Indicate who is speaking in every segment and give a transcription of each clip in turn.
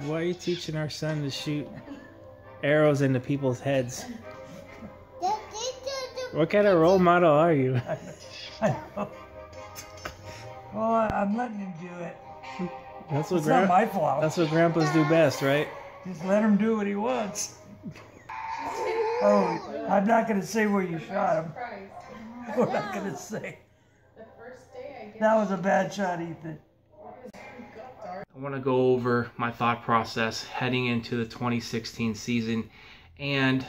Speaker 1: Dad, why are you teaching our son to shoot arrows into people's heads? What kind of role model are you?
Speaker 2: I know. Well, I'm letting him do it.
Speaker 1: That's what
Speaker 2: it's not my fault.
Speaker 1: That's what grandpas do best, right?
Speaker 2: Just let him do what he wants. Oh, I'm not going to say where you shot him. We're not going to say. That was a bad shot, Ethan.
Speaker 3: I want to go over my thought process heading into the 2016 season. And,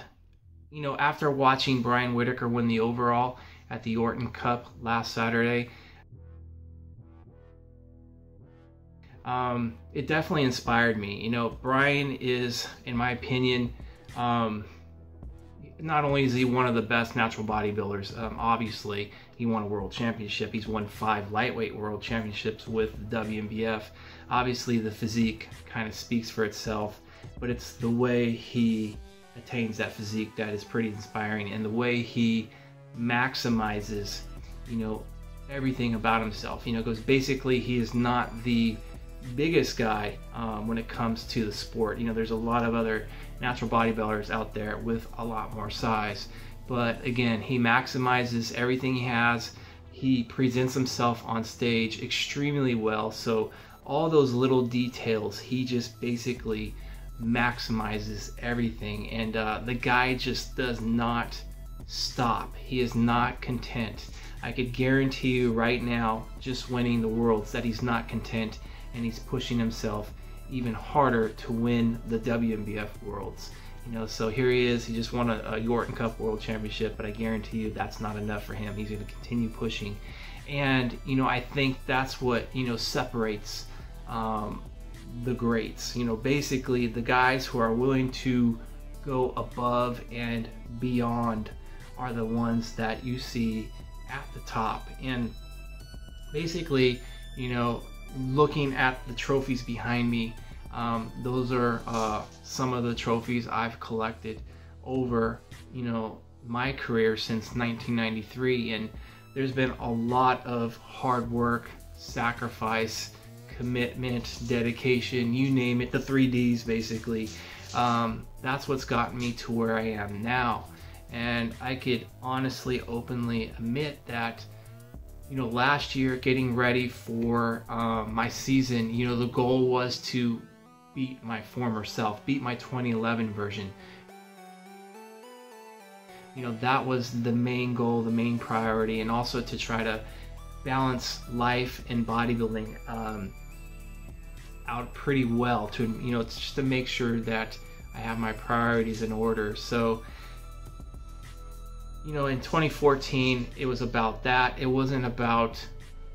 Speaker 3: you know, after watching Brian Whitaker win the overall at the Orton Cup last Saturday, it definitely inspired me. You know, Brian is, in my opinion, not only is he one of the best natural bodybuilders, obviously he won a world championship. He's won 5 lightweight world championships with the WMBF. Obviously the physique kind of speaks for itself, but it's the way he attains that physique that is pretty inspiring, and the way he maximizes, you know, everything about himself. You know, because basically he is not the biggest guy when it comes to the sport. You know, there's a lot of other natural bodybuilders out there with a lot more size, but again, he maximizes everything he has. He presents himself on stage extremely well, so all those little details, he just basically maximizes everything, and the guy just does not stop. He is not content. I could guarantee you right now, just winning the Worlds, that he's not content, and he's pushing himself even harder to win the WMBF Worlds. You know, so here he is. He just won a Orton Cup World Championship, but I guarantee you that's not enough for him. He's going to continue pushing, and you know, I think that's what, you know, separates the greats. You know, basically the guys who are willing to go above and beyond are the ones that you see at the top. And basically, you know, looking at the trophies behind me, those are some of the trophies I've collected over, you know, my career since 1993, and there's been a lot of hard work, sacrifice, commitment, dedication, you name it, the 3Ds basically. That's what's gotten me to where I am now, and I could honestly, openly admit that, you know, last year, getting ready for my season, you know, the goal was to beat my former self, beat my 2011 version. You know, that was the main goal, the main priority, and also to try to balance life and bodybuilding out pretty well, to, you know, just to make sure that I have my priorities in order. So, you know, in 2014, it was about that. It wasn't about,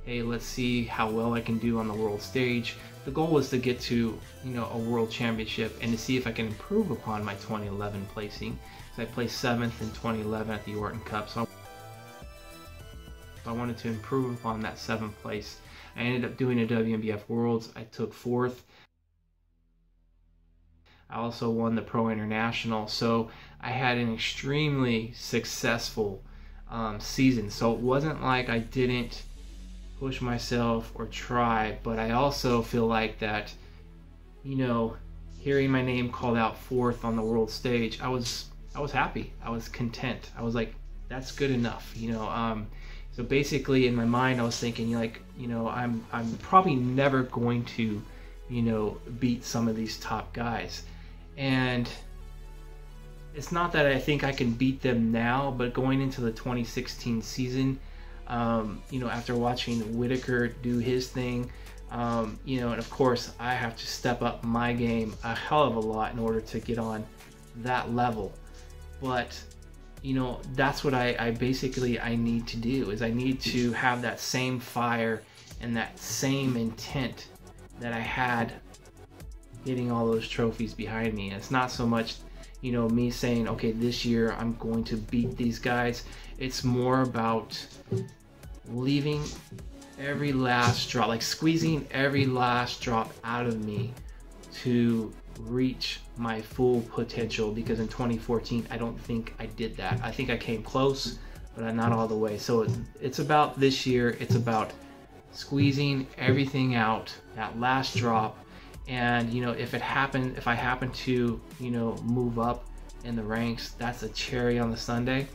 Speaker 3: hey, let's see how well I can do on the world stage. The goal was to get to, you know, a world championship and to see if I can improve upon my 2011 placing. So I placed 7th in 2011 at the Orton Cup. So I wanted to improve upon that 7th place. I ended up doing a WMBF Worlds. I took 4th. I also won the Pro International. So I had an extremely successful season. So it wasn't like I didn't push myself or try, but I also feel like that, you know, hearing my name called out 4th on the world stage, I was happy. I was content. I was like, that's good enough, you know. So basically in my mind I was thinking, like, you know, I'm probably never going to, you know, beat some of these top guys. And it's not that I think I can beat them now, but going into the 2016 season, you know, after watching Whitaker do his thing, you know, and of course I have to step up my game a hell of a lot in order to get on that level. But, you know, that's what I basically need to do, is I need to have that same fire and that same intent that I had getting all those trophies behind me. And it's not so much, you know, me saying, okay, this year I'm going to beat these guys. It's more about leaving every last drop, like squeezing every last drop out of me to reach my full potential, because in 2014 I don't think I did that. I think I came close, but I'm not all the way. So it's about this year, it's about squeezing everything out, that last drop, And you know, if I happen to, you know, move up in the ranks, that's a cherry on the sundae.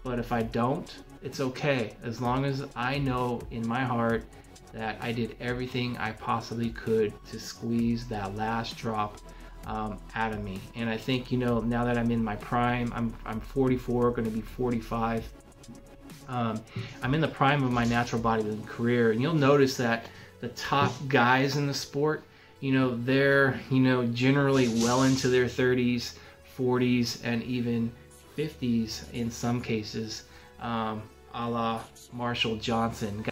Speaker 3: But if I don't, it's okay, as long as I know in my heart that I did everything I possibly could to squeeze that last drop out of me. And I think, you know, now that I'm in my prime, I'm 44, going to be 45. I'm in the prime of my natural bodybuilding career, and you'll notice that the top guys in the sport, you know, they're, you know, generally well into their 30s, 40s, and even 50s in some cases, a la Marshall Johnson.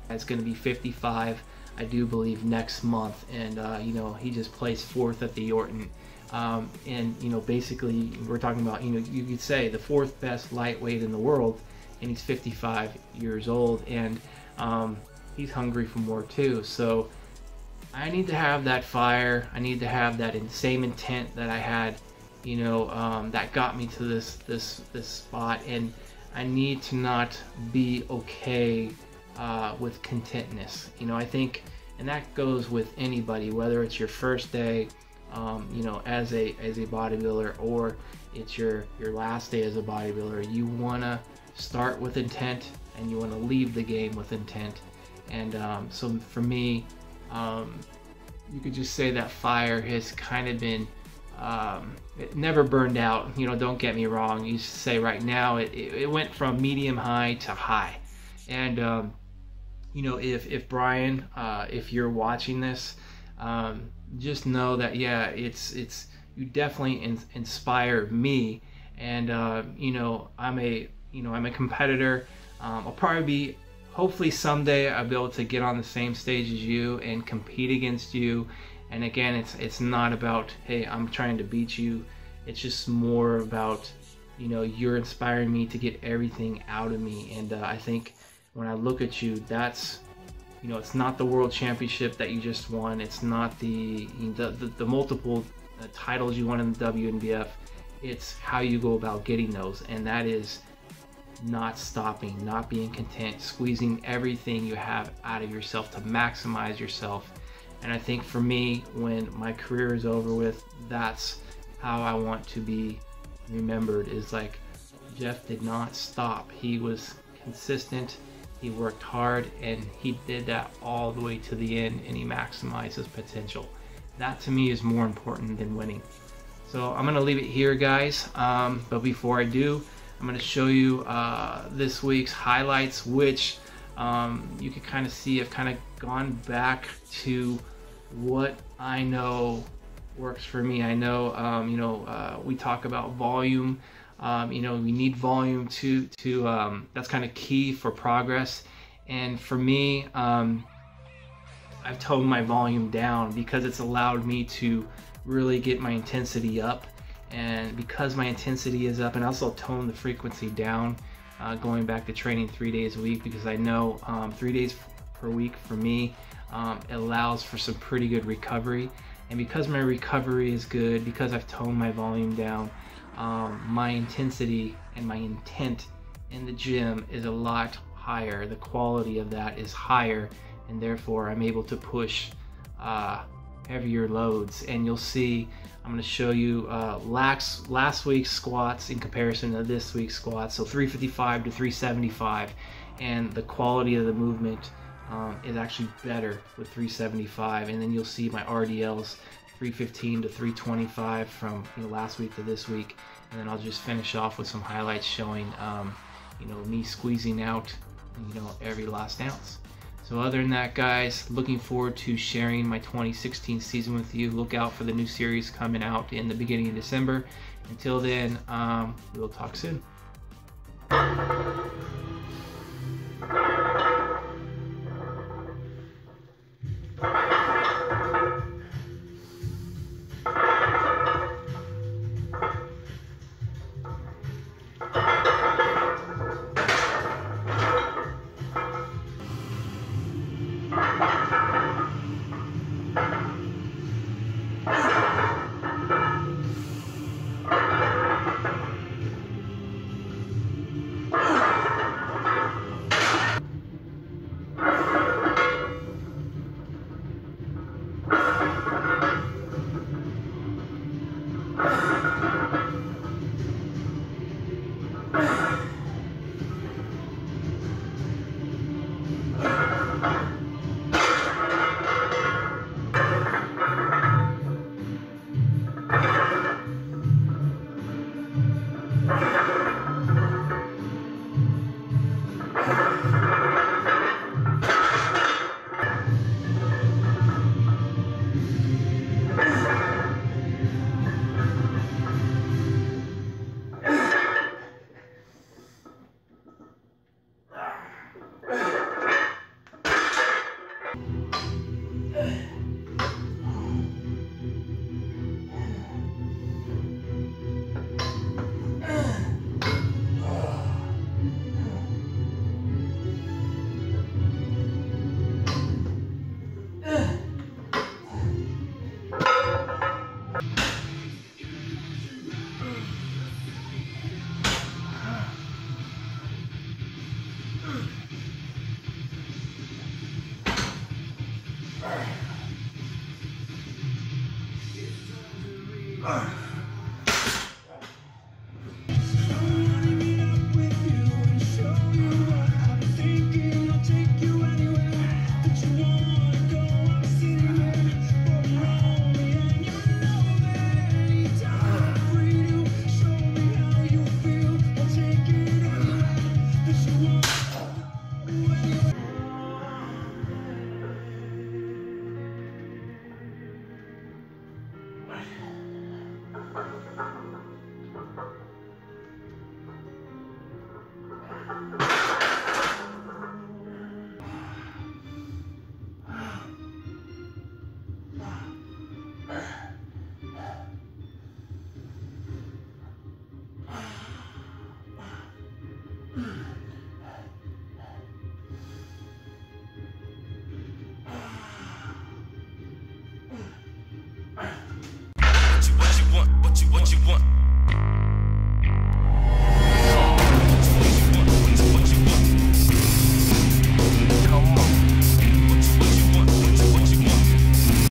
Speaker 3: It's going to be 55, I do believe, next month, and you know, he just placed 4th at the Orton. And you know, basically we're talking about, you know, you could say the 4th best lightweight in the world, and he's 55 years old, and he's hungry for more too. So I need to have that fire. I need to have that same intent that I had, you know, that got me to this spot, and I need to not be okay with contentness. You know, I think, and that goes with anybody, whether it's your first day, you know, as a bodybuilder, or it's your last day as a bodybuilder. You want to start with intent, and you want to leave the game with intent. And so for me, you could just say that fire has kind of been, it never burned out. You know, don't get me wrong. You say right now it went from medium high to high. And you know, if Brian, if you're watching this, just know that, yeah, it's you definitely inspire me. And you know, I'm a competitor. I'll probably be, hopefully someday I'll be able to get on the same stage as you and compete against you. And again, it's not about, hey, I'm trying to beat you. It's just more about, you know, you're inspiring me to get everything out of me. And I think when I look at you, that's, you know, it's not the world championship that you just won. It's not the multiple titles you won in the WNBF. It's how you go about getting those, and that is not stopping, not being content, squeezing everything you have out of yourself to maximize yourself. And I think for me, when my career is over with, that's how I want to be remembered, is like, Jeff did not stop. He was consistent, he worked hard, and he did that all the way to the end, and he maximized his potential. That to me is more important than winning. So I'm gonna leave it here, guys, but before I do, I'm going to show you this week's highlights, which you can kind of see I've kind of gone back to what I know works for me. I know, you know, we talk about volume. You know, we need volume to that's kind of key for progress. And for me, I've toned my volume down because it's allowed me to really get my intensity up. And because my intensity is up, and also tone the frequency down, going back to training 3 days a week, because I know 3 days per week for me allows for some pretty good recovery. And because my recovery is good, because I've toned my volume down, my intensity and my intent in the gym is a lot higher. The quality of that is higher, and therefore I'm able to push heavier loads. And you'll see, I'm going to show you last week's squats in comparison to this week's squats. So 355 to 375, and the quality of the movement is actually better with 375. And then you'll see my RDLs 315 to 325 from, you know, last week to this week. And then I'll just finish off with some highlights showing you know, me squeezing out, you know, every last ounce. So other than that, guys, looking forward to sharing my 2016 season with you. Look out for the new series coming out in the beginning of December. Until then, we'll talk soon.
Speaker 2: Ugh.